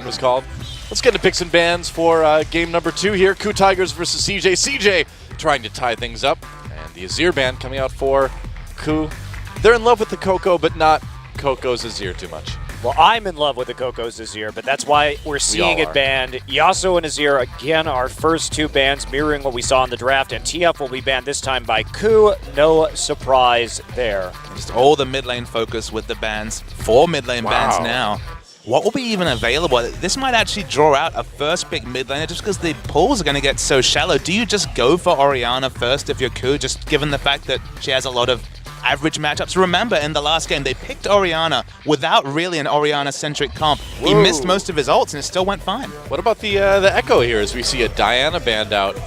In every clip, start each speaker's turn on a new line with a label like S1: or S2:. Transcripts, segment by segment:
S1: was called. Let's get into picks and bans for game number 2 here. KOO Tigers versus CJ. CJ trying to tie things up. And the Azir ban coming out for KOO. They're in love with the KOO, but not KOO's Azir too much.
S2: Well, I'm in love with the KOO's Azir, but that's why we're seeing it banned. Yasuo and Azir, again, our first 2 bans, mirroring what we saw in the draft, and TF will be banned this time by KOO. No surprise there.
S3: Just all the mid lane focus with the bans. 4 mid lane bans now. What will be even available? This might actually draw out a first pick mid laner just because the pools are going to get so shallow. Do you just go for Orianna first if you're KOO, just given the fact that she has a lot of average matchups? Remember, in the last game, they picked Orianna without really an Orianna-centric comp. He missed most of his ults, and it still went fine.
S1: What about the Echo here as we see a Diana banned out?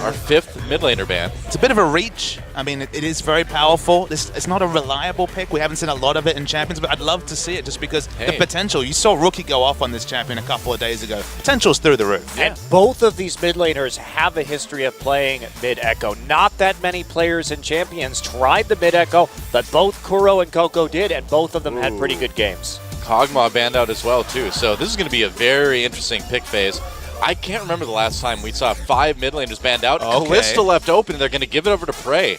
S1: Our 5th mid laner ban.
S3: It's a bit of a reach. I mean, it is very powerful. It's not a reliable pick. We haven't seen a lot of it in Champions, but I'd love to see it just because the potential. You saw Rookie go off on this champion a couple of days ago. Potential's through the roof.
S2: Yeah. And both of these mid laners have a history of playing mid Echo. Not that many players in Champions tried the mid Echo, but both Kuro and KOO did, and both of them had pretty good games.
S1: Kog'Maw banned out as well, too. So this is going to be a very interesting pick phase. I can't remember the last time we saw 5 mid laners banned out. Kalista left open, and they're going to give it over to Prey.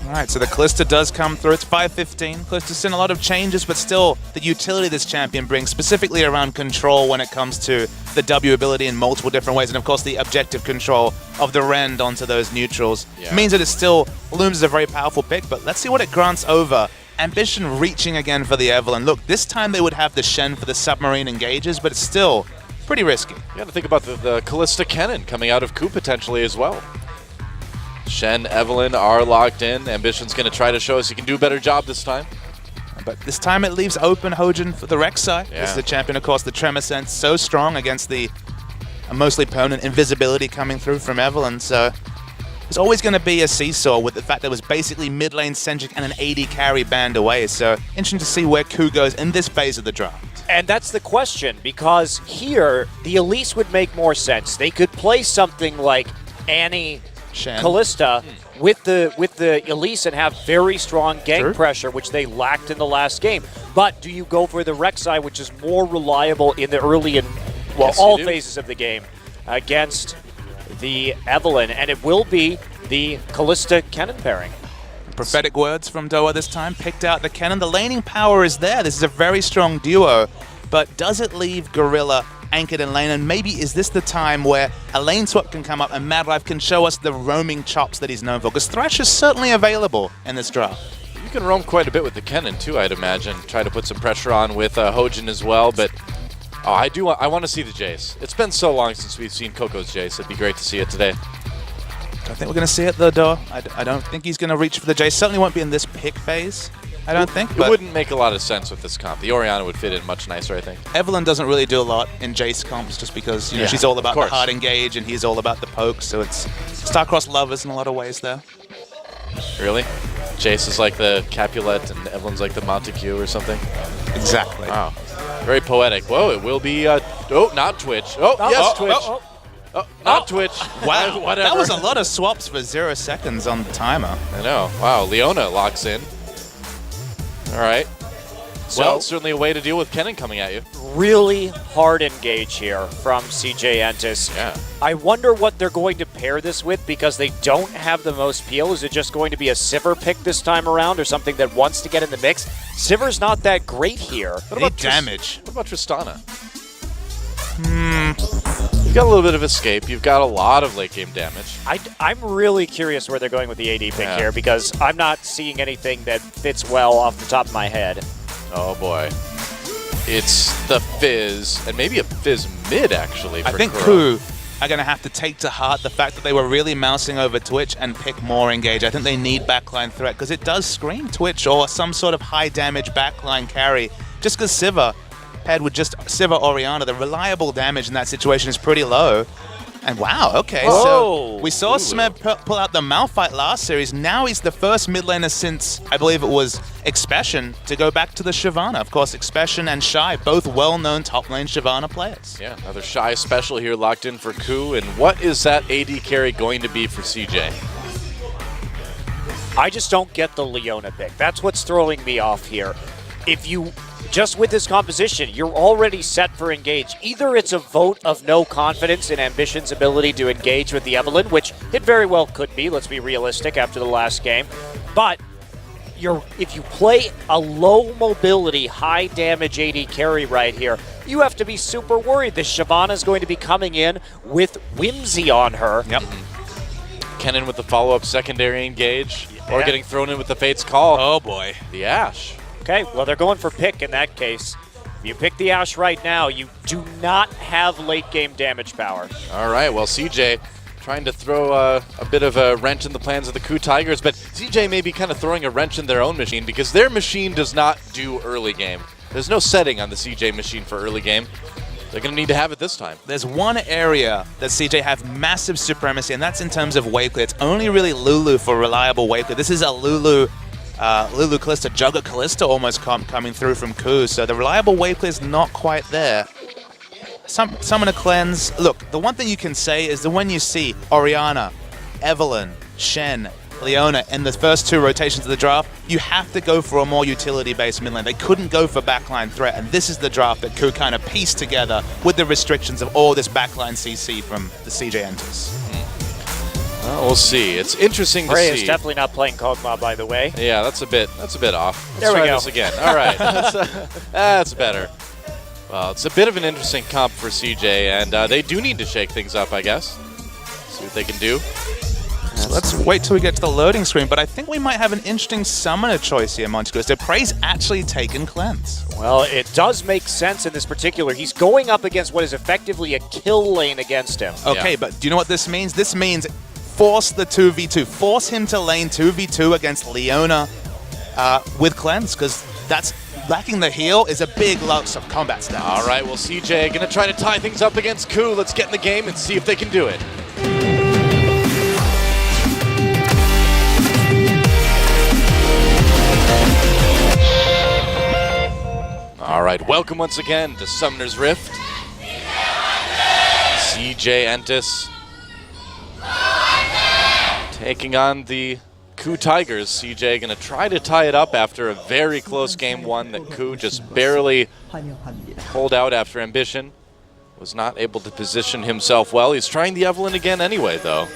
S3: All right, so the Kalista does come through. It's 5-15. Kalista's seen a lot of changes, but still the utility this champion brings, specifically around control when it comes to the W ability in multiple different ways, and of course the objective control of the Rend onto those neutrals, means that it still looms as a very powerful pick, but let's see what it grants over. Ambition reaching again for the Evelynn. Look, this time they would have the Shen for the submarine engages, but it's still pretty risky.
S1: You got to think about the Kalista Kennen coming out of KOO potentially as well. Shen, Evelynn are locked in. Ambition's going to try to show us he can do a better job this time.
S3: But this time it leaves open Hojin for the Rek'Sai. This is the champion, of course, the Tremor Sense, so strong against the mostly permanent invisibility coming through from Evelynn. So there's always going to be a seesaw with the fact that it was basically mid lane centric and an AD carry banned away. So interesting to see where KOO goes in this phase of the draft.
S2: And that's the question, because here, the Elise would make more sense. They could play something like Annie
S3: Shen.
S2: Kalista with the Elise and have very strong gank pressure, which they lacked in the last game. But do you go for the Rek'Sai, which is more reliable in the early and, well, all phases of the game against the Evelynn? And it will be the Kalista Kennen pairing.
S3: Prophetic words from Doa this time. Picked out the Kennen. The laning power is there. This is a very strong duo. But does it leave Gorilla anchored in lane? And maybe is this the time where a lane swap can come up and Madlife can show us the roaming chops that he's known for? Because Thresh is certainly available in this draft.
S1: You can roam quite a bit with the Kennen too, I'd imagine. Try to put some pressure on with Hojin as well. But I want to see the Jace. It's been so long since we've seen KOO's Jace. It'd be great to see it today.
S3: I think we're going to see it though, Doa. I don't think he's going to reach for the Jace. Certainly won't be in this pick phase, I don't think.
S1: It wouldn't make a lot of sense with this comp. The Orianna would fit in much nicer, I think.
S3: Evelynn doesn't really do a lot in Jace comps just because she's all about the hard engage and he's all about the poke. So it's star-crossed lovers in a lot of ways there.
S1: Really? Jace is like the Capulet and Evelynn's like the Montague or something?
S3: Exactly.
S1: Wow. Very poetic. Whoa, it will be, not Twitch. Oh, yes, Twitch. Oh, not Twitch.
S3: Wow,
S1: whatever.
S3: That was a lot of swaps for 0 seconds on the timer.
S1: I know. Wow, Leona locks in. All right. Well, certainly a way to deal with Kennen coming at you.
S2: Really hard engage here from CJ Entus.
S1: Yeah.
S2: I wonder what they're going to pair this with because they don't have the most peel. Is it just going to be a Sivir pick this time around or something that wants to get in the mix? Sivir's not that great here.
S1: What about
S3: damage?
S1: What about Tristana? You've got a little bit of escape. You've got a lot of late game damage.
S2: I'm really curious where they're going with the AD pick here because I'm not seeing anything that fits well off the top of my head.
S1: Oh boy. It's the Fizz, and maybe a Fizz mid actually.
S3: I think KOO are going to have to take to heart the fact that they were really mousing over Twitch and pick more engage. I think they need backline threat because it does scream Twitch or some sort of high damage backline carry. Just because Sivir paired with just Sivir Orianna, the reliable damage in that situation is pretty low. And wow, okay, so we saw Smeb pull out the Malphite last series. Now he's the first mid laner since, I believe it was Expression, to go back to the Shyvana. Of course, Expression and Shy, both well-known top lane Shyvana players.
S1: Yeah, another Shy special here locked in for KOO. And what is that AD carry going to be for CJ?
S2: I just don't get the Leona pick. That's what's throwing me off here. if you, just with this composition, you're already set for engage. Either it's a vote of no confidence in Ambition's ability to engage with the Evelynn, which it very well could be, let's be realistic after the last game, but if you play a low mobility, high damage AD carry right here, you have to be super worried that Shyvana is going to be coming in with Whimsy on her.
S3: Yep.
S1: Kennen with the follow-up secondary engage, or getting thrown in with the Fate's Call.
S3: Oh boy.
S1: The Ashe.
S2: Okay, well they're going for pick in that case. If you pick the Ashe right now, you do not have late game damage power.
S1: All right, well CJ trying to throw a bit of a wrench in the plans of the KOO Tigers, but CJ may be kind of throwing a wrench in their own machine because their machine does not do early game. There's no setting on the CJ machine for early game. They're going to need to have it this time.
S3: There's one area that CJ have massive supremacy, and that's in terms of wave clear. It's only really Lulu for reliable wave clear. This is a Lulu Kalista, Jugger Kalista almost coming through from KOO, so the reliable wave clear is not quite there. Summoner Cleanse. Look, the one thing you can say is that when you see Orianna, Evelynn, Shen, Leona in the first two rotations of the draft, you have to go for a more utility-based mid lane. They couldn't go for backline threat, and this is the draft that KOO kind of pieced together with the restrictions of all this backline CC from the CJ Entus.
S1: Well, we'll see. It's interesting to
S2: Bray
S1: see.
S2: is definitely not playing Kog'Maw, by the way.
S1: Yeah, that's a bit off. Let's
S2: there we
S1: try
S2: go.
S1: this again. All right, that's better. Well, it's a bit of an interesting comp for CJ, and they do need to shake things up, I guess. See what they can do.
S3: So let's wait till we get to the loading screen, but I think we might have an interesting summoner choice here, Monty. So Prey's actually taken Cleanse.
S2: Well, it does make sense in this particular. He's going up against what is effectively a kill lane against him.
S3: Okay, but do you know what this means? This means force the 2v2. Force him to lane 2v2 against Leona with Cleanse, because that's lacking the heal is a big loss of combat stats.
S1: All right, well, CJ going to try to tie things up against KOO. Let's get in the game and see if they can do it. All right, welcome once again to Summoner's Rift. CJ Entus taking on the KOO Tigers. CJ going to try to tie it up after a very close game one that KOO just barely pulled out after Ambition. Was not able to position himself well. He's trying the Evelynn again anyway, though.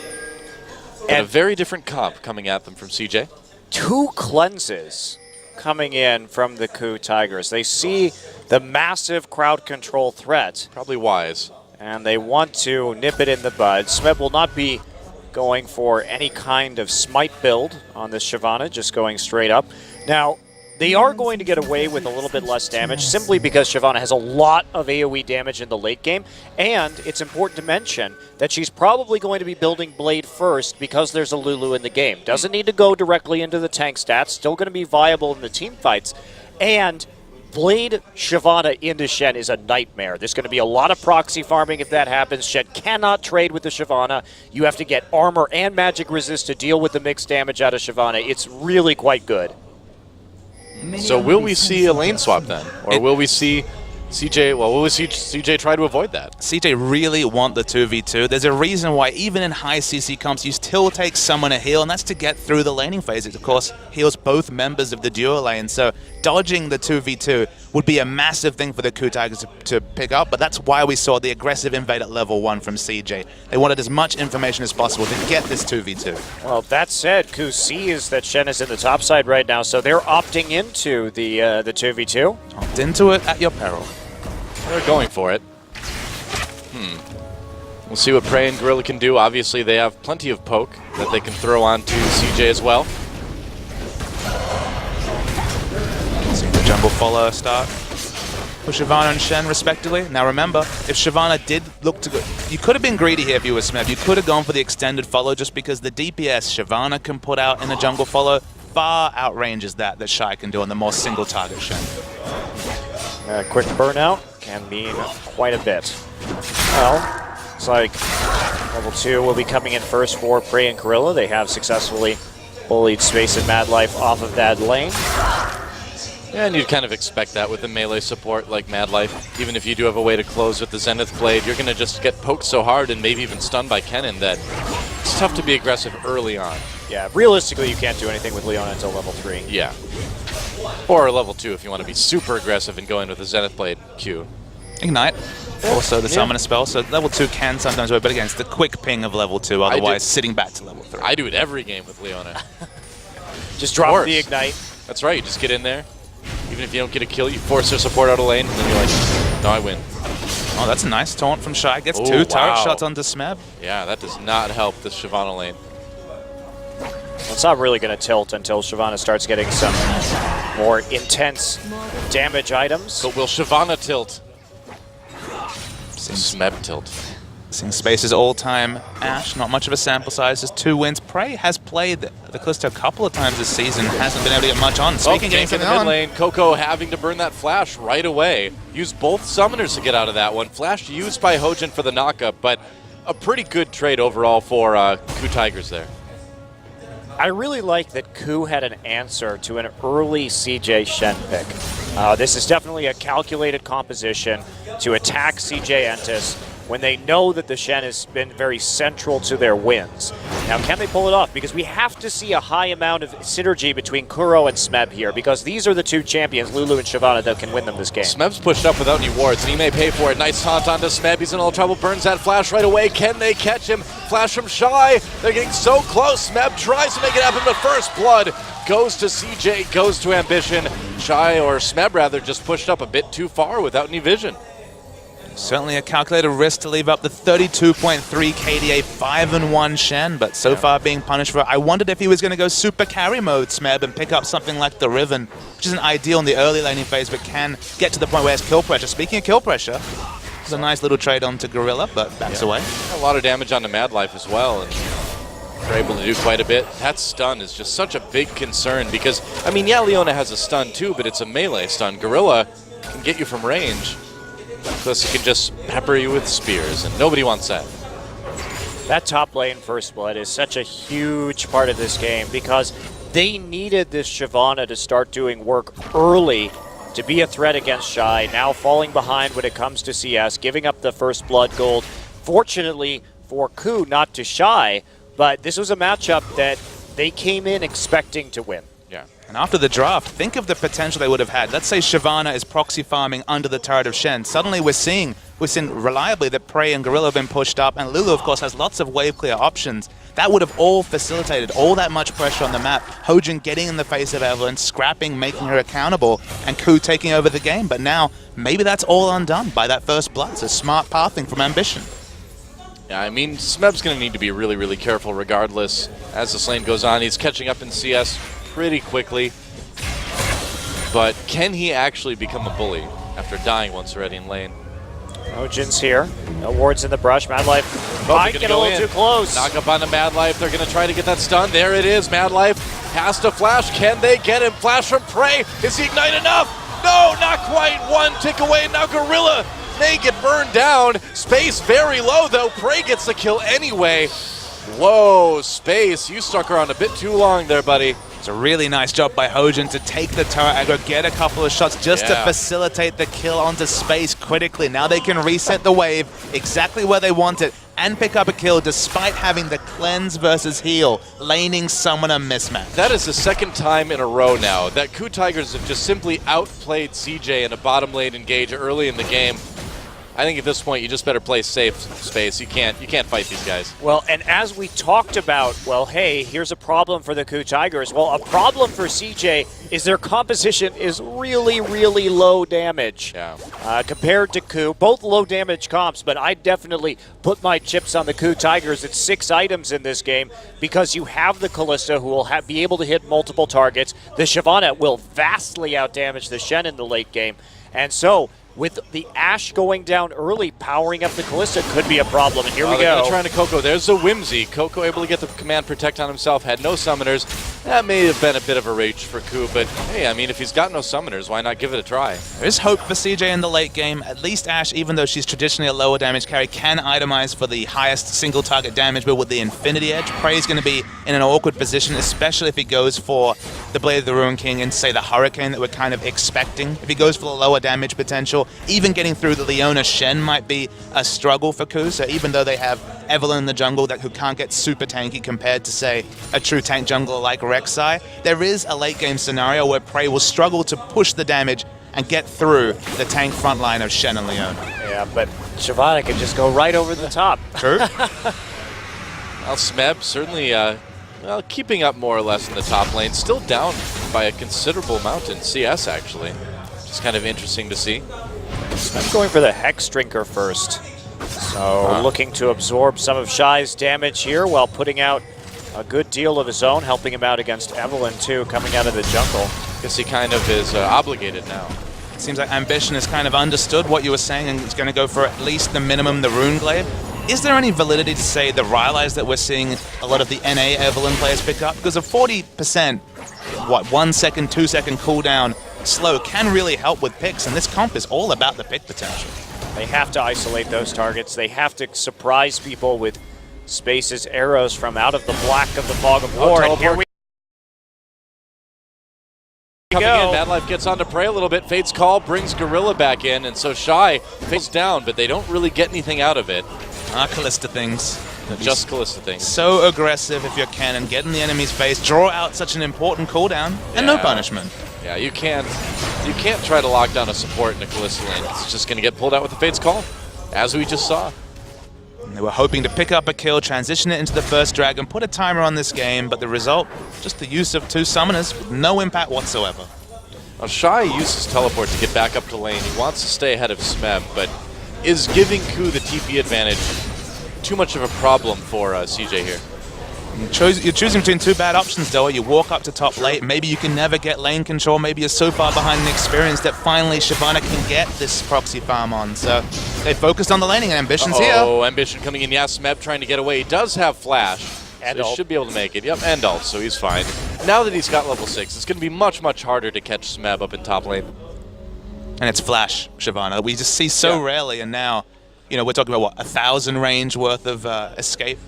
S1: And a very different comp coming at them from CJ.
S2: 2 cleanses coming in from the KOO Tigers. They see the massive crowd control threat.
S1: Probably wise.
S2: And they want to nip it in the bud. Smeb will not be going for any kind of smite build on this Shyvana, just going straight up. Now, they are going to get away with a little bit less damage simply because Shyvana has a lot of AoE damage in the late game, and it's important to mention that she's probably going to be building Blade first because there's a Lulu in the game. Doesn't need to go directly into the tank stats, still going to be viable in the team fights, and Blade Shyvana into Shen is a nightmare. There's going to be a lot of proxy farming if that happens. Shen cannot trade with the Shyvana. You have to get armor and magic resist to deal with the mixed damage out of Shyvana. It's really quite good.
S1: So will we see a lane swap then? Or will we see CJ, well, will we see CJ try to avoid that?
S3: CJ really want the 2v2. There's a reason why even in high CC comps you still take someone a heal, and that's to get through the laning phase. It, of course, heals both members of the duo lane, so dodging the 2v2 would be a massive thing for the KOO Tigers to pick up, but that's why we saw the aggressive invade at level 1 from CJ. They wanted as much information as possible to get this 2v2.
S2: Well, that said, KOO sees that Shen is in the top side right now, so they're opting into the 2v2.
S3: Opt into it at your peril.
S1: They're going for it. We'll see what Prey and Gorilla can do. Obviously, they have plenty of poke that they can throw on to CJ as well.
S3: See the jungle follow start for Shyvana and Shen, respectively. Now remember, if Shyvana did look to go, you could have been greedy here if you were Smeb. You could have gone for the extended follow just because the DPS Shyvana can put out in a jungle follow far outranges that Shy can do on the more single target Shen.
S2: Quick burnout can mean quite a bit. Well, looks like level 2 will be coming in first for Prey and Gorilla. They have successfully bullied Space and Mad Life off of that lane.
S1: Yeah, and you'd kind of expect that with a melee support like Mad Life. Even if you do have a way to close with the Zenith Blade, you're going to just get poked so hard and maybe even stunned by Kennen that it's tough to be aggressive early on.
S2: Yeah, realistically, you can't do anything with Leona until level 3.
S1: Yeah. Or level 2 if you want to be super aggressive and go in with a Zenith Blade Q.
S3: Ignite. Also the summoner spell, so level 2 can sometimes work, but again, it's the quick ping of level 2, otherwise sitting back to level 3.
S1: I do it every game with Leona.
S2: Just drop the Ignite.
S1: That's right, you just get in there. Even if you don't get a kill, you force their support out of lane, and then you're like, no, I win.
S3: Oh, that's a nice taunt from Shy. Gets 2 turret shots onto Smeb.
S1: Yeah, that does not help this Shyvana lane.
S2: Well, it's not really going to tilt until Shyvana starts getting some more intense damage items.
S1: But will Shyvana tilt? Smeb tilt.
S3: Seeing Space's all-time Ashe, not much of a sample size, just 2 wins. Prey has played the Callisto a couple of times this season, hasn't been able to get much on. Speaking
S1: in the mid lane, KOO having to burn that flash right away. Used both summoners to get out of that one. Flash used by Hojin for the knockup, but a pretty good trade overall for KOO Tigers there.
S2: I really like that KOO had an answer to an early CJ Shen pick. This is definitely a calculated composition to attack CJ Entus when they know that the Shen has been very central to their wins. Now, can they pull it off? Because we have to see a high amount of synergy between Kuro and Smeb here, because these are the 2 champions, Lulu and Shyvana, that can win them this game.
S1: Smeb's pushed up without any wards, and he may pay for it. Nice taunt onto Smeb. He's in all trouble. Burns that flash right away. Can they catch him? Flash from Shy. They're getting so close. Smeb tries to make it happen, but first blood goes to CJ, goes to Ambition. Shy, or Smeb rather, just pushed up a bit too far without any vision.
S3: Certainly a calculated risk to leave up the 32.3 KDA 5-1 Shen, but so far being punished for it. I wondered if he was going to go super carry mode, Smeb, and pick up something like the Riven, which isn't ideal in the early laning phase, but can get to the point where it's kill pressure. Speaking of kill pressure, it's a nice little trade onto Gorilla, but backs away.
S1: A lot of damage onto Mad Life as well, and they're able to do quite a bit. That stun is just such a big concern because, I mean, yeah, Leona has a stun too, but it's a melee stun. Gorilla can get you from range. Plus, he can just pepper you with spears, and nobody wants that.
S2: That top lane First Blood is such a huge part of this game because they needed this Shyvana to start doing work early to be a threat against Shy. Now falling behind when it comes to CS, giving up the First Blood gold. Fortunately for KOO, not to Shy, but this was a matchup that they came in expecting to win.
S1: Yeah.
S3: And after the draft, think of the potential they would have had. Let's say Shyvana is proxy farming under the turret of Shen. Suddenly we're seeing reliably that Prey and Gorilla have been pushed up, and Lulu, of course, has lots of wave clear options. That would have all facilitated all that much pressure on the map. Hojin getting in the face of Evelynn, scrapping, making her accountable, and KOO taking over the game. But now, maybe that's all undone by that First Blood. It's a smart pathing from Ambition.
S1: Yeah, I mean, Smeb's going to need to be really, really careful regardless. As this lane goes on, he's catching up in CS pretty quickly. But can he actually become a bully after dying once already in lane?
S2: Hojin's here. No wards in the brush. Mad Life might get a little too close.
S1: Knock up onto Mad Life. They're going to try to get that stun. There it is. Mad Life has to flash. Can they get him? Flash from Prey. Is he ignite enough? No, not quite. One tick away. Now Gorilla may get burned down. Space very low, though. Prey gets the kill anyway. Whoa, Space, you stuck around a bit too long there, buddy.
S3: It's a really nice job by Hojin to take the turret aggro, get a couple of shots just to facilitate the kill onto Space critically. Now they can reset the wave exactly where they want it and pick up a kill despite having the cleanse versus heal laning summoner mismatch.
S1: That is the second time in a row now that KOO Tigers have just simply outplayed CJ in a bottom lane engage early in the game. I think at this point you just better play safe, Space. You can't fight these guys.
S2: Well, and as we talked about, well, hey, here's a problem for the KOO Tigers. Well, a problem for CJ is their composition is really, really low damage.
S1: Yeah.
S2: Compared to KOO, both low damage comps, but I definitely put my chips on the KOO Tigers. It's 6 items in this game because you have the Kalista who will be able to hit multiple targets. The Shyvana will vastly outdamage the Shen in the late game. And so, with the Ashe going down early, powering up the Kalista could be a problem, and here we go.
S1: Trying to KOO. There's the Whimsy. KOO able to get the command protect on himself, had no summoners. That may have been a bit of a reach for KOO, but hey, I mean, if he's got no summoners, why not give it a try?
S3: There is hope for CJ in the late game. At least Ashe, even though she's traditionally a lower damage carry, can itemize for the highest single target damage, but with the Infinity Edge, Prey's going to be in an awkward position, especially if he goes for the Blade of the Ruin King and, say, the Hurricane that we're kind of expecting. If he goes for the lower damage potential, even getting through the Leona Shen might be a struggle for KOO. So even though they have Evelynn in the jungle who can't get super tanky compared to, say, a true tank jungler like Rek'Sai, there is a late game scenario where Prey will struggle to push the damage and get through the tank front line of Shen and Leona.
S2: Yeah, but Shyvana can just go right over the top.
S3: True.
S1: Well, Smeb certainly well, keeping up more or less in the top lane. Still down by a considerable amount in CS, actually. Just kind of interesting to see.
S2: Smeb going for the Hex Drinker first. So looking to absorb some of Shy's damage here while putting out a good deal of his own, helping him out against Evelynn, too, coming out of the jungle.
S1: Guess he kind of is obligated now.
S3: It seems like Ambition has kind of understood what you were saying and is going to go for at least the minimum, the Rune Glaive. Is there any validity to say the Rylai's that we're seeing a lot of the NA Evelynn players pick up? Because a 40%, 1 second, 2 second cooldown slow can really help with picks, and this comp is all about the pick potential.
S2: They have to isolate those targets. They have to surprise people with Space's arrows from out of the black of the fog of war. And here we
S1: Coming in, Madlife gets on to Prey a little bit. Fate's Call brings Gorilla back in, and so Shy faces down, but they don't really get anything out of it.
S3: Callista things.
S1: Just Callista things.
S3: So aggressive if you're Cannon, get in the enemy's face, draw out such an important cooldown, and no punishment.
S1: Yeah, you can't try to lock down a support in a Callista lane. It's just going to get pulled out with the Fate's Call, as we just saw.
S3: And they were hoping to pick up a kill, transition it into the first dragon, put a timer on this game, but the result, just the use of 2 summoners with no impact whatsoever.
S1: Now, Shy uses teleport to get back up to lane. He wants to stay ahead of Smeb, but is giving KOO the TP advantage too much of a problem for CJ here?
S3: You're choosing between 2 bad options, though. You walk up to top lane, maybe you can never get lane control, maybe you're so far behind in experience that finally Shyvana can get this proxy farm on. So they focused on the laning, and Ambition's here.
S1: Oh, Ambition coming in. Yeah, Smeb trying to get away. He does have Flash, and so he should be able to make it. Yep, and ult, so he's fine. Now that he's got level 6, it's going to be much, much harder to catch Smeb up in top lane.
S3: And it's Flash, Shyvana. We just see so rarely, and now, you know, we're talking about, what, 1,000 range worth of escape?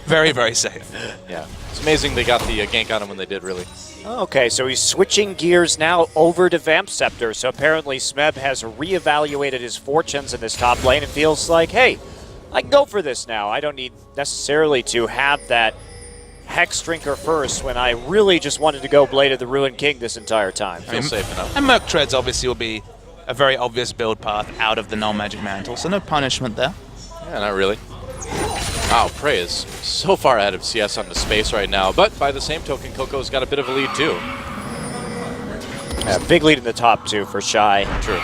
S3: Very, very safe.
S1: Yeah. It's amazing they got the gank on him when they did, really.
S2: Okay, so he's switching gears now over to Vamp Scepter. So apparently Smeb has reevaluated his fortunes in this top lane and feels like, hey, I can go for this now. I don't need necessarily to have that Hex Drinker first when I really just wanted to go Blade of the Ruined King this entire time.
S1: Feels safe enough.
S3: And Merc Treads obviously will be a very obvious build path out of the non-magic mantle, so no punishment there.
S1: Yeah, not really. Wow, Prey is so far ahead of CS on the space right now, but by the same token, KOO's got a bit of a lead too.
S2: Yeah, big lead in the top two for Shy.
S1: True.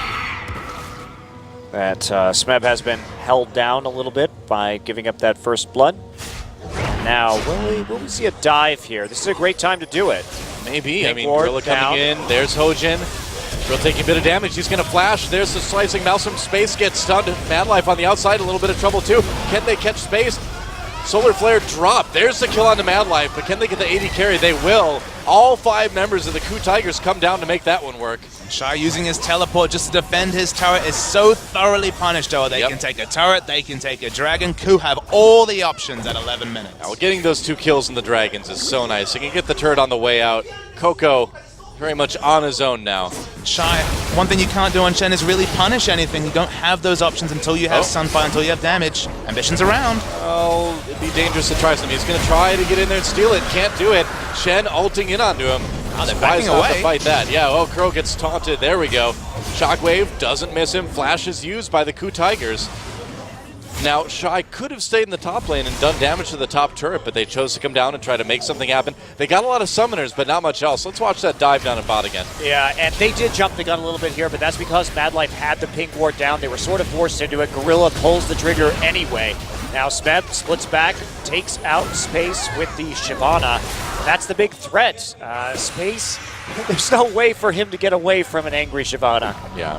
S2: That Smeb has been held down a little bit by giving up that first blood. Now, will we see a dive here? This is a great time to do it.
S1: Maybe. I mean, Gorilla coming in. There's Hojin. Drill taking a bit of damage. He's going to flash. There's the slicing mouse from Space. Gets stunned. Madlife on the outside. A little bit of trouble, too. Can they catch Space? Solar Flare drop. There's the kill on the Madlife. But can they get the 80 carry? They will. All 5 members of the KOO Tigers come down to make that one work.
S3: Shy using his teleport just to defend his turret is so thoroughly punished. Oh, they can take a turret. They can take a dragon. KOO have all the options at 11 minutes.
S1: Now, getting those 2 kills in the dragons is so nice. He can get the turret on the way out. KOO very much on his own now.
S3: Shy, one thing you can't do on Shen is really punish anything. You don't have those options until you have Sunfire, until you have damage. Ambition's around.
S1: Oh, it'd be dangerous to try something. He's going to try to get in there and steal it. Can't do it. Shen ulting in onto him.
S3: Oh, they're backing away.
S1: To fight that. Yeah, oh, Crow gets taunted. There we go. Shockwave doesn't miss him. Flash is used by the KOO Tigers. Now, Shy could have stayed in the top lane and done damage to the top turret, but they chose to come down and try to make something happen. They got a lot of summoners, but not much else. Let's watch that dive down in bot again.
S2: Yeah, and they did jump the gun a little bit here, but that's because Madlife had the pink ward down. They were sort of forced into it. Gorilla pulls the trigger anyway. Now Smeb splits back, takes out Space with the Shyvana. That's the big threat. Space, there's no way for him to get away from an angry Shyvana.
S1: Yeah.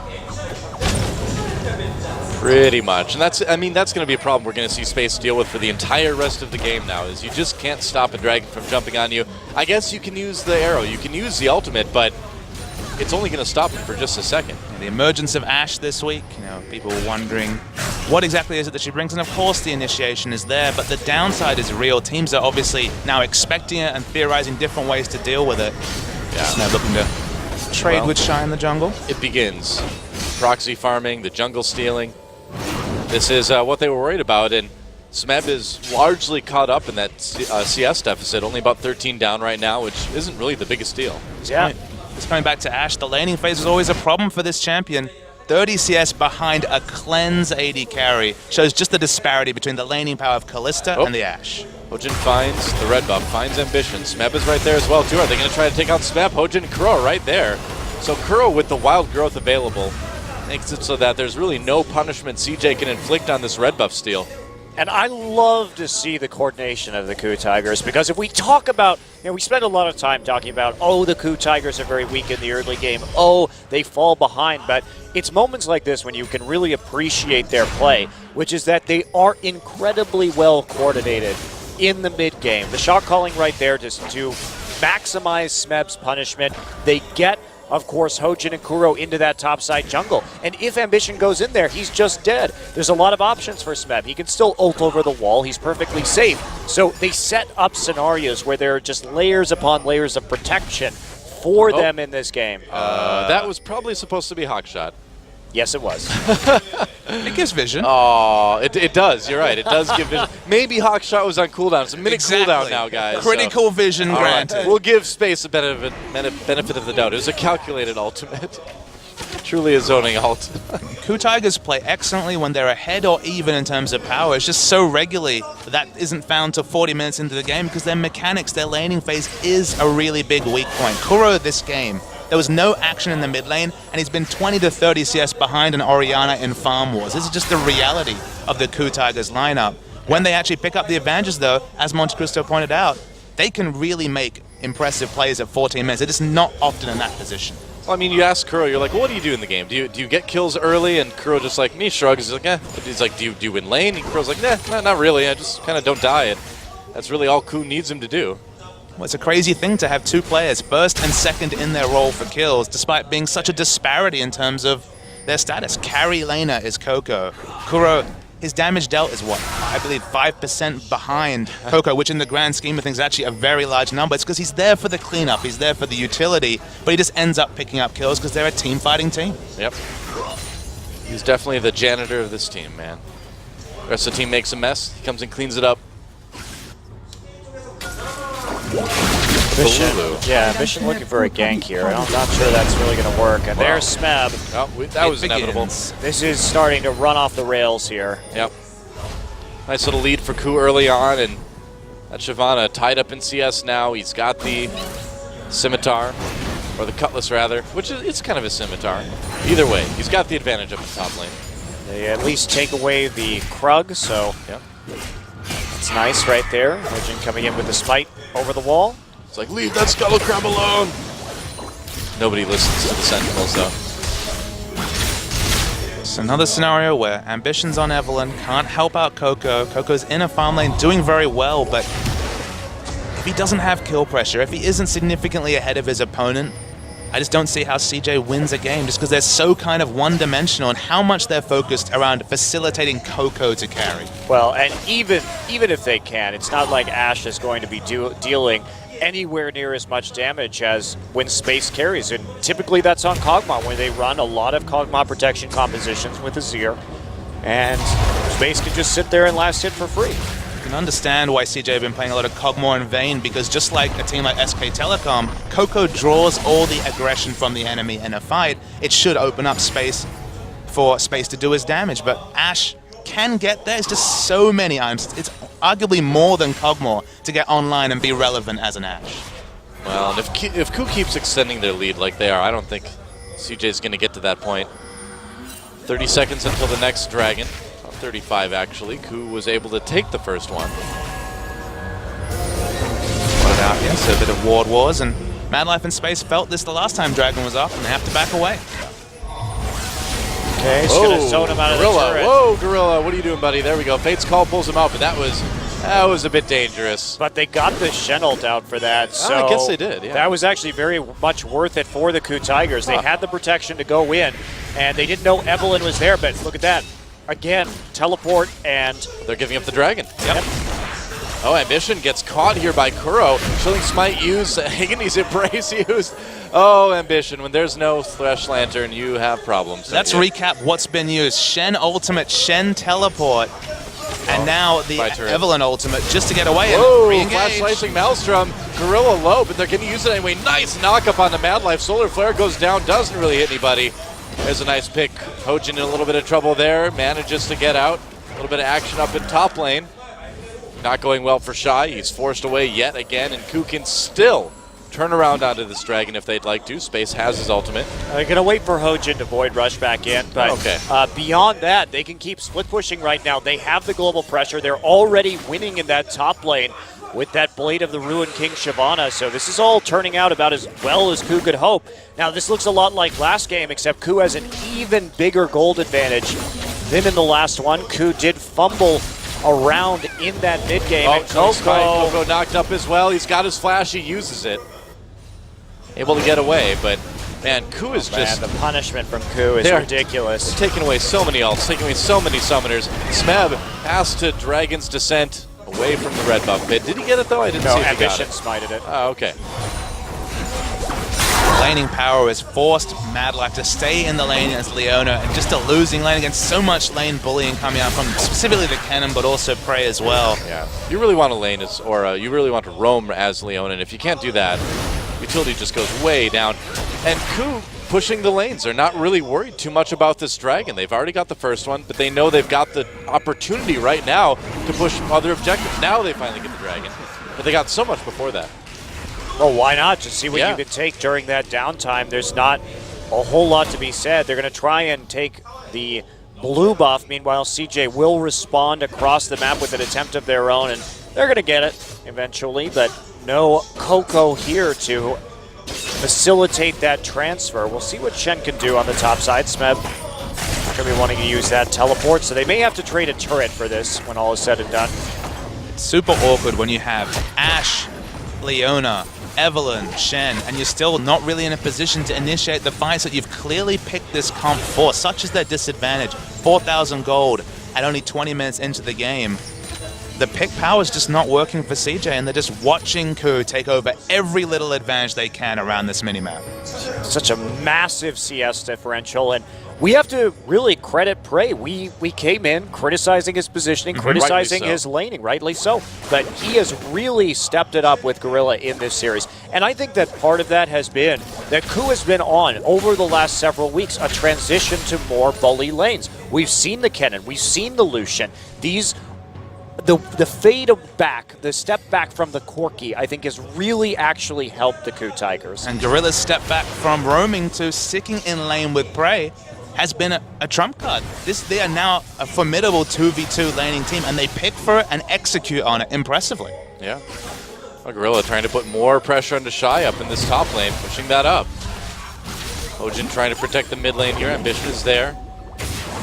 S1: Pretty much. And that's going to be a problem we're going to see Space deal with for the entire rest of the game now, is you just can't stop a dragon from jumping on you. I guess you can use the arrow, you can use the ultimate, but it's only going to stop him for just a second.
S3: Yeah, the emergence of Ashe this week, you know, people were wondering what exactly is it that she brings, and of course the initiation is there, but the downside is real. Teams are obviously now expecting it and theorizing different ways to deal with it.
S1: Yeah.
S3: So now looking to trade with Shy in the jungle.
S1: It begins. Proxy farming, the jungle stealing. This is what they were worried about, and Smeb is largely caught up in that CS deficit, only about 13 down right now, which isn't really the biggest deal.
S2: Yeah.
S3: Just coming back to Ashe, the laning phase is always a problem for this champion. 30 CS behind a cleanse AD carry shows just the disparity between the laning power of Kalista and the Ashe.
S1: Hojin finds the red buff, finds Ambition. Smeb is right there as well, too. Are they going to try to take out Smeb? Hojin and Kuro right there. So Kuro, with the wild growth available, makes it so that there's really no punishment CJ can inflict on this red buff steal.
S2: And I love to see the coordination of the KOO Tigers, because if we talk about, we spend a lot of time talking about, oh, the KOO Tigers are very weak in the early game, oh, they fall behind, but it's moments like this when you can really appreciate their play, which is that they are incredibly well coordinated in the mid game. The shot calling right there just to maximize Smeb's punishment. They get, of course, Hojin and Kuro into that topside jungle. And if Ambition goes in there, he's just dead. There's a lot of options for Smeb. He can still ult over the wall. He's perfectly safe. So they set up scenarios where there are just layers upon layers of protection for them in this game.
S1: That was probably supposed to be Hawkshot.
S2: Yes, it was.
S3: It gives vision.
S1: Oh, it does. You're right. It does give vision. Maybe Hawkshot was on cooldown. It's a minute cooldown now, guys.
S3: Critical vision granted.
S1: We'll give Space a benefit of the doubt. It was a calculated ultimate. Truly a zoning ult.
S3: KOO Tigers play excellently when they're ahead or even in terms of power. It's just so regularly that isn't found till 40 minutes into the game because their mechanics, their laning phase is a really big weak point. Kuro this game, there was no action in the mid lane, and he's been 20 to 30 CS behind an Orianna in Farm Wars. This is just the reality of the KOO Tigers lineup. When they actually pick up the advantages, though, as Monte Cristo pointed out, they can really make impressive plays at 14 minutes. It is not often in that position.
S1: Well, I mean, you ask Kuro, you're like, well, what do you do in the game? Do you get kills early? And Kuro just like, me shrugs. He's like, eh. He's like, do you win lane? And Kuro's like, nah, not really. I just kind of don't die. And that's really all KOO needs him to do.
S3: Well, it's a crazy thing to have two players first and second in their role for kills, despite being such a disparity in terms of their status. Carry laner is Coco. Kuro, his damage dealt is what? I believe 5% behind Coco, which in the grand scheme of things is actually a very large number. It's because he's there for the cleanup, he's there for the utility, but he just ends up picking up kills because they're a team fighting team.
S1: Yep. He's definitely the janitor of this team, man. The rest of the team makes a mess. He comes and cleans it up.
S2: Ambition looking for a gank here. I'm not sure that's really going to work. And there's Smeb.
S1: Oh, that was inevitable.
S2: This is starting to run off the rails here.
S1: Yep. Nice little lead for KOO early on, and that Shyvana tied up in CS now. He's got the scimitar, or the cutlass rather, which is it's kind of a scimitar. Either way, he's got the advantage up the top lane.
S2: They at least take away the Krug, so
S1: yep.
S2: It's nice right there. Hojin coming in with the smite over the wall.
S1: It's like, leave that Scuttle Crab alone! Nobody listens to the Sentinels, though.
S3: It's another scenario where Ambition's on Evelynn, can't help out Coco. Coco's in a farm lane doing very well, but if he doesn't have kill pressure, if he isn't significantly ahead of his opponent, I just don't see how CJ wins a game, just because they're so kind of one-dimensional and how much they're focused around facilitating Coco to carry.
S2: Well, and even if they can, it's not like Ashe is going to be dealing anywhere near as much damage as when Space carries. And typically that's on Kog'Maw, where they run a lot of Kog'Maw protection compositions with Azir. And Space can just sit there and last hit for free.
S3: You can understand why CJ have been playing a lot of Kog'Maw in vain, because just like a team like SK Telecom, Coco draws all the aggression from the enemy in a fight. It should open up space for Space to do his damage, but Ashe can get there. It's just so many items. It's arguably more than Kog'Maw to get online and be relevant as an Ashe.
S1: Well, and if KOO keeps extending their lead like they are, I don't think CJ's going to get to that point. 30 seconds until the next dragon. 35 actually. KOO was able to take the first one.
S3: What out here? So a bit of ward wars, and Mad Life and Space felt this the last time Dragon was up, and they have to back away.
S2: Okay, he's going to zone him out of
S1: Gorilla.
S2: the turret.
S1: Whoa, Gorilla, what are you doing, buddy? There we go. Fate's Call pulls him out, but that was a bit dangerous.
S2: But they got the Shen ult out for that, so
S1: I guess they did, yeah.
S2: That was actually very much worth it for the KOO Tigers. They had the protection to go in, and they didn't know Evelynn was there, but look at that. Again, teleport, and
S1: they're giving up the dragon. Yep. Oh, Ambition gets caught here by Kuro. Chilling Smite used, Agony's Embrace used. Oh, Ambition, when there's no Thresh Lantern, you have problems.
S3: Let's recap what's been used. Shen Ultimate, Shen Teleport. And now the
S1: turret.
S3: Evelyn ultimate just to get away and
S1: Whoa,
S3: re-engage.
S1: flash slicing Maelstrom. Gorilla low, but they're going to use it anyway. Nice knock-up on the Mad Life. Solar Flare goes down, doesn't really hit anybody. There's a nice pick. Hojin in a little bit of trouble there. Manages to get out. A little bit of action up in top lane. Not going well for Shy. He's forced away yet again, and KOO can still turn around onto this dragon if they'd like to. Space has his ultimate.
S2: They're going to wait for Hojin to void rush back in, but beyond that, they can keep split pushing right now. They have the global pressure. They're already winning in that top lane with that Blade of the Ruined King Shyvana, so this is all turning out about as well as KOO could hope. Now, this looks a lot like last game, except KOO has an even bigger gold advantage than in the last one. KOO did fumble around in that mid game.
S1: Oh, KOO knocked up as well. He's got his flash. He uses it. Able to get away, but man, KOO is just...
S2: the punishment from KOO is ridiculous.
S1: Taking away so many ults, taking away so many summoners. Smeb has to Dragon's Descent away from the red buff pit. Did he get it though? I didn't see if he got it.
S2: Ambition smited it.
S1: Oh, okay.
S3: Laning power has forced Mad Life to stay in the lane as Leona, and just a losing lane against so much lane bullying coming out from specifically the Kennen, but also Prey as well.
S1: Yeah, you really want to lane as, or you really want to roam as Leona, and if you can't do that, utility just goes way down. And KOO pushing the lanes. They're not really worried too much about this dragon. They've already got the first one, but they know they've got the opportunity right now to push other objectives. Now they finally get the dragon, but they got so much before that.
S2: Well, why not? Just see what you can take during that downtime. There's not a whole lot to be said. They're going to try and take the blue buff. Meanwhile, CJ will respond across the map with an attempt of their own, and they're going to get it eventually, but no KOO here to facilitate that transfer. We'll see what Shen can do on the top side. Smeb not going to be wanting to use that teleport, so they may have to trade a turret for this when all is said and done.
S3: It's super awkward when you have Ashe, Leona, Evelyn, Shen, and you're still not really in a position to initiate the fights that you've clearly picked this comp for. Such is their disadvantage. 4,000 gold at only 20 minutes into the game. The pick power is just not working for CJ, and they're just watching KOO take over every little advantage they can around this minimap.
S2: Such a massive CS differential, and we have to really credit Prey. We came in criticizing his positioning, criticizing his laning, rightly so, but he has really stepped it up with Gorilla in this series. And I think that part of that has been that KOO has been on, over the last several weeks, a transition to more bully lanes. We've seen the Kennen, we've seen the Lucian. The fade back, the step back from the Corki, I think has really actually helped the KOO Tigers.
S3: And Gorilla's step back from roaming to sticking in lane with Prey has been a trump card. They are now a formidable 2v2 laning team, and they pick for it and execute on it impressively.
S1: Yeah. Well, Gorilla trying to put more pressure onto Shy up in this top lane, pushing that up. Hojin trying to protect the mid lane here. Ambition is there.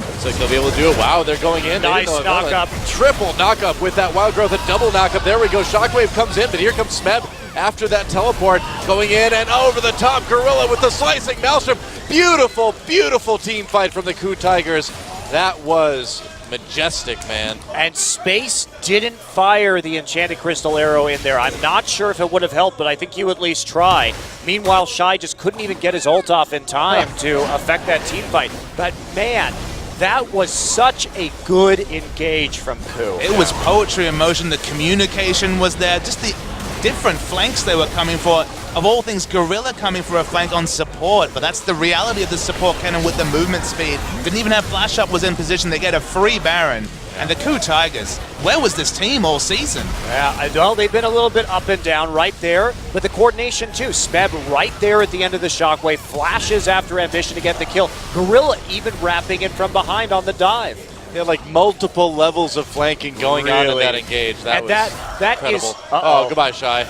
S1: Looks like they'll be able to do it. Wow, they're going in.
S2: Nice knock-up.
S1: Triple knock-up with that Wild Growth, a double knock-up. There we go. Shockwave comes in, but here comes Smeb after that teleport. Going in and over the top. Gorilla with the slicing Maelstrom. Beautiful, beautiful team fight from the KOO Tigers. That was majestic, man.
S2: And Space didn't fire the Enchanted Crystal Arrow in there. I'm not sure if it would have helped, but I think you at least try. Meanwhile, Shy just couldn't even get his ult off in time to affect that team fight. But man, that was such a good engage from KOO.
S3: It was poetry in motion. The communication was there. Just the different flanks they were coming for. Of all things, Gorilla coming for a flank on support, but that's the reality of the support cannon with the movement speed. Didn't even have flash up, was in position. They get a free Baron. And the KOO Tigers, where was this team all season?
S2: Yeah, well, they've been a little bit up and down right there, but the coordination too. Smeb right there at the end of the Shockwave, flashes after Ambition to get the kill. Gorilla even wrapping it from behind on the dive.
S1: They had like multiple levels of flanking going on in that engage. That was incredible.
S2: Is
S1: oh, goodbye, Shy.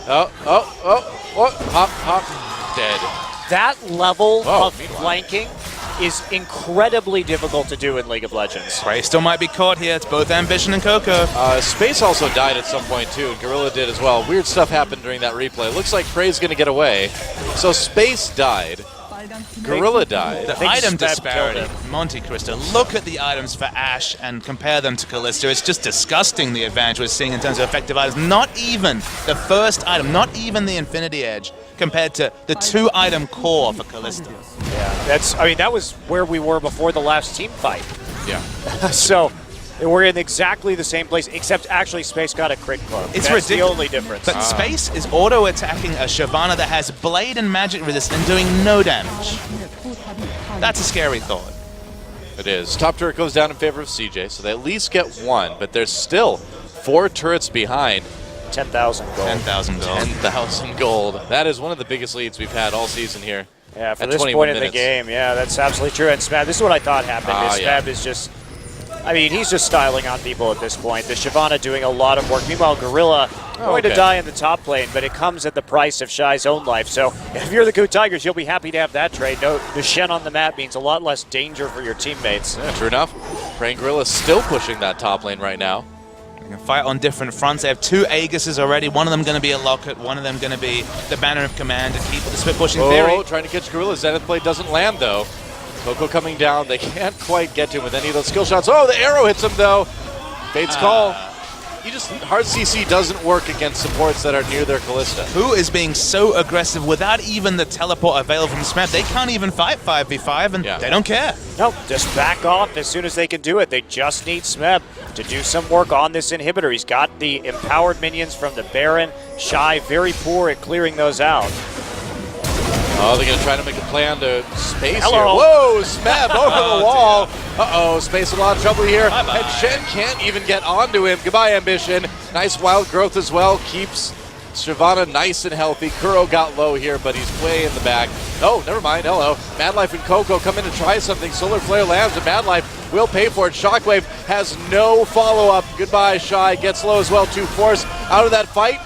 S1: Hop, dead.
S2: That level of flanking is incredibly difficult to do in League of Legends.
S3: Prey still might be caught here. It's both Ambition and KOO.
S1: Space also died at some point too, and Gorilla did as well. Weird stuff happened during that replay. Looks like Prey's going to get away. So Space died. Gorilla died.
S3: The item disparity. Monte Cristo, look at the items for Ashe and compare them to Kalista. It's just disgusting, the advantage we're seeing in terms of effective items. Not even the first item, not even the Infinity Edge, compared to the 2-item core for Kalista.
S2: Yeah, that was where we were before the last team fight.
S1: Yeah.
S2: So We're in exactly the same place, except actually Space got a crit cloak.
S3: It's
S2: That's the
S3: ridiculous.
S2: only difference.
S3: But Space is auto-attacking a Shyvana that has Blade and Magic resist and doing no damage. That's a scary thought.
S1: It is. Top turret goes down in favor of CJ, so they at least get one, but there's still 4 turrets behind.
S2: 10,000 gold.
S3: 10,000 gold.
S1: 10,000 gold. That is one of the biggest leads we've had all season here.
S2: Yeah, for
S1: at
S2: this
S1: 21
S2: point in
S1: minutes.
S2: the game, yeah, that's absolutely true. And Smeb, this is what I thought happened. Smeb is just, I mean, he's just styling on people at this point. The Shyvana doing a lot of work. Meanwhile, Gorilla going to die in the top lane, but it comes at the price of Shy's own life. So if you're the KOO Tigers, you'll be happy to have that trade. No, the Shen on the map means a lot less danger for your teammates.
S1: Yeah, true enough. Praying Gorilla's still pushing that top lane right now.
S3: They can fight on different fronts. They have 2 Aegises already. One of them going to be a Locket. One of them going to be the Banner of Command to keep the split pushing theory.
S1: Trying to catch Gorilla. Zenith Blade doesn't land, though. KOO coming down. They can't quite get to him with any of those skill shots. Oh, the arrow hits him, though. Fate's call. Hard CC doesn't work against supports that are near their Callista.
S3: KOO is being so aggressive without even the teleport available from Smeb. They can't even fight 5v5, and they don't care.
S2: No, just back off as soon as they can do it. They just need Smeb to do some work on this inhibitor. He's got the empowered minions from the Baron. Shy, very poor at clearing those out.
S1: Oh, they're going to try to make a plan to Space
S2: Hello.
S1: here. Whoa, Smeb over the wall. Uh-oh, Space in a lot of trouble here. And Shen can't even get onto him. Goodbye, Ambition. Nice wild growth as well. Keeps Shyvana nice and healthy. Kuro got low here, but he's way in the back. Oh, never mind. Hello. Madlife and KOO come in to try something. Solar Flare lands, and Madlife will pay for it. Shockwave has no follow-up. Goodbye, Shy. Gets low as well. 2 Force out of that fight.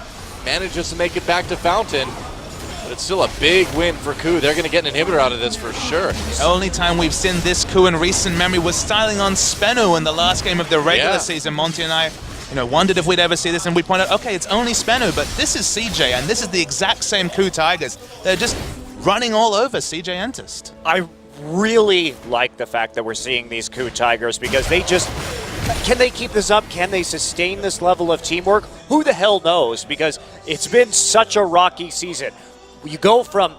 S1: Manages to make it back to Fountain. But it's still a big win for KOO. They're going to get an inhibitor out of this for sure.
S3: The only time we've seen this KOO in recent memory was styling on Spenu in the last game of the regular season. Monty and I wondered if we'd ever see this, and we pointed out, okay, it's only Spenu, but this is CJ, and this is the exact same KOO Tigers. They're just running all over CJ Entus.
S2: I really like the fact that we're seeing these KOO Tigers because they just, can they keep this up? Can they sustain this level of teamwork? Who the hell knows? Because it's been such a rocky season. You go from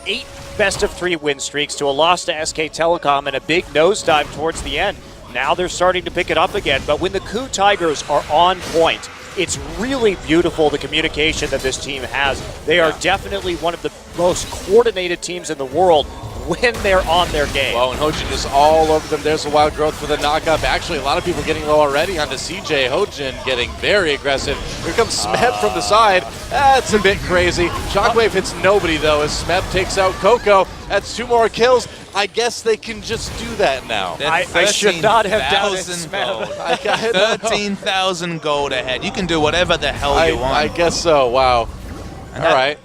S2: 8 best-of-3 win streaks to a loss to SK Telecom and a big nosedive towards the end. Now they're starting to pick it up again, but when the KOO Tigers are on point, it's really beautiful, the communication that this team has. They are definitely one of the most coordinated teams in the world when they're on their game.
S1: Well, and Hojin is all over them. There's a wild growth for the knockup. Actually, a lot of people getting low already onto CJ. Hojin getting very aggressive. Here comes Smeb from the side. That's a bit crazy. Shockwave hits nobody, though, as Smeb takes out KOO. That's 2 more kills. I guess they can just do that now.
S2: I should not have doubted Smeb.
S3: 13,000 gold ahead. You can do whatever the hell you want.
S1: I guess so. Wow.
S3: And
S1: all right.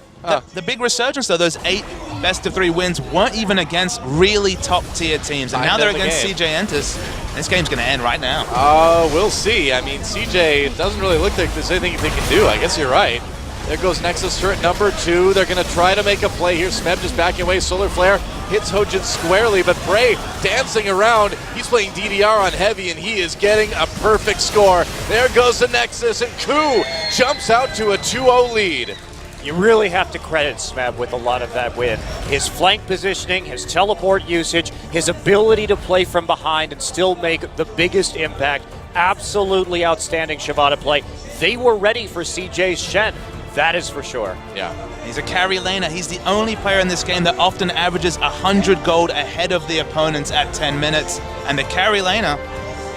S3: The big resurgence, though, those 8 best-of-3 wins weren't even against really top-tier teams. And now they're against CJ Entus. This game's going to end right now.
S1: We'll see. I mean, CJ, it doesn't really look like there's anything they can do. I guess you're right. There goes Nexus turret number 2. They're going to try to make a play here. Smeb just backing away. Solar Flare hits Hojin squarely, but Bray dancing around. He's playing DDR on heavy, and he is getting a perfect score. There goes the Nexus, and KOO jumps out to a 2-0 lead.
S2: You really have to credit Smeb with a lot of that win. His flank positioning, his teleport usage, his ability to play from behind and still make the biggest impact. Absolutely outstanding Shyvana play. They were ready for CJ's Shen. That is for sure.
S1: Yeah.
S3: He's a carry laner. He's the only player in this game that often averages 100 gold ahead of the opponents at 10 minutes. And the carry laner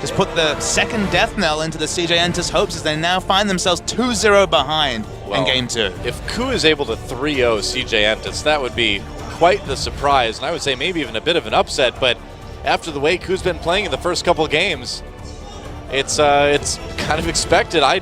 S3: just put the second death knell into the CJ Entus hopes as they now find themselves 2-0 behind in Game 2.
S1: If KOO is able to 3-0 CJ Entus, that would be quite the surprise, and I would say maybe even a bit of an upset, but after the way KOO's been playing in the first couple games, it's kind of expected. I